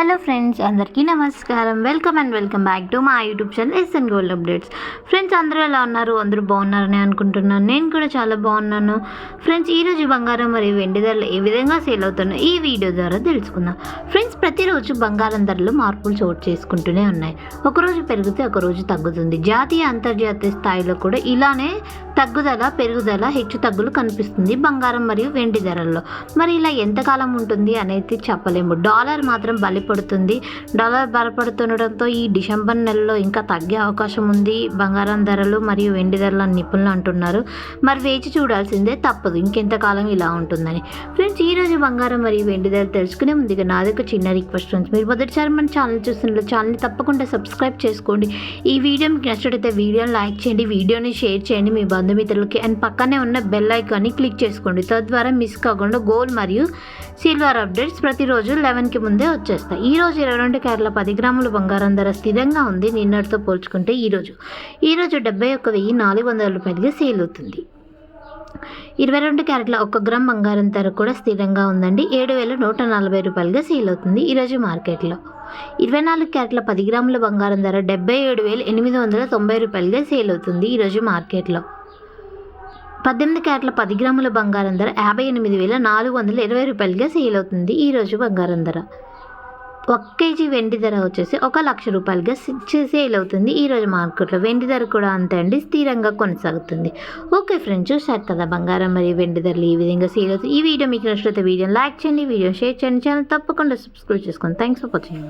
Hello friends, అందరికీ నమస్కారం. Welcome back to మా YouTube channel SN gold updates. Friends, అందరూ ఎలా ఉన్నారు? అందరూ బాగున్నారని అనుకుంటున్నాను. నేను కూడా చాలా బాగున్నాను. ఫ్రెండ్స్, ఈరోజు బంగారం మరియు వెండి ధరలు ఏ విధంగా సేల్ అవుతున్నాయో ఈ వీడియో ద్వారా తెలుసుకుందాం. ఫ్రెండ్స్, ప్రతిరోజు బంగారం ధరలు మార్పులు చోటు చేసుకుంటూనే ఉన్నాయి. ఒకరోజు పెరిగితే ఒకరోజు తగ్గుతుంది. జాతీయ అంతర్జాతీయ స్థాయిలో కూడా ఇలానే తగ్గుదల పెరుగుదల హెచ్చు తగ్గులు కనిపిస్తుంది బంగారం మరియు వెండి ధరల్లో. మరి ఇలా ఎంతకాలం ఉంటుంది అనేది చెప్పలేము. డాలర్ మాత్రం బలపడుతుంది. డాలర్ బలపడుతుండడంతో ఈ డిసెంబర్ నెలలో ఇంకా తగ్గే అవకాశం ఉంది బంగారం ధరలు మరియు వెండి ధరలు అని నిపుణులు అంటున్నారు. మరి వేచి చూడాల్సిందే, తప్పదు ఇంకెంతకాలం ఇలా ఉంటుందని. ఫ్రెండ్స్, ఈరోజు బంగారం మరియు వెండి ధరలు తెలుసుకునే ముందుగా నాదొక చిన్న రిక్వెస్ట్ ఫ్రెండ్స్. మీరు మొదటిసారి మన ఛానల్ చూస్తున్న ఛానల్ని తప్పకుండా సబ్స్క్రైబ్ చేసుకోండి. ఈ వీడియో మీకు నచ్చినట్లయితే వీడియోని లైక్ చేయండి, వీడియోని షేర్ చేయండి మీ బంధుమిత్రులకి, అండ్ పక్కనే ఉన్న బెల్ ఐకాన్ని క్లిక్ చేసుకోండి. తద్వారా మిస్ కాకుండా గోల్డ్ మరియు సిల్వర్ అప్డేట్స్ ప్రతిరోజు 11కి ముందే వచ్చేస్తాయి. ఈరోజు 22 క్యారెట్ల 10 గ్రాముల బంగారం ధర స్థిరంగా ఉంది. నిన్నటితో పోల్చుకుంటే ఈరోజు 71,400 రూపాయలుగా సేల్ అవుతుంది. 22 క్యారెట్ల 1 గ్రామ్ బంగారం ధర కూడా స్థిరంగా ఉందండి. 7,140 రూపాయలుగా సేల్ అవుతుంది ఈరోజు మార్కెట్లో. 24 క్యారెట్ల 10 గ్రాముల బంగారం ధర 77,890 రూపాయలుగా సేల్ అవుతుంది ఈరోజు మార్కెట్లో. 18 క్యారెట్ల 10 గ్రాముల బంగారం ధర 58,420 రూపాయలుగా సేల్ అవుతుంది ఈరోజు బంగారం ధర. 1 కేజీ వెండి ధర వచ్చేసి 1,00,000 రూపాయలుగా సేల్ అవుతుంది ఈరోజు మార్కెట్లో. వెండి ధర కూడా అంతే అండి, స్థిరంగా కొనసాగుతుంది. ఓకే ఫ్రెండ్స్, చూసారు కదా బంగారం మరియు వెండి ధరలు ఈ విధంగా సేల్ అవుతుంది. ఈ వీడియో మీకు నచ్చినట్లయితే వీడియోని లైక్ చేయండి, వీడియో షేర్ చేయండి, ఛానల్ తప్పకుండా సబ్స్క్రైబ్ చేసుకోండి. Thanks for watching.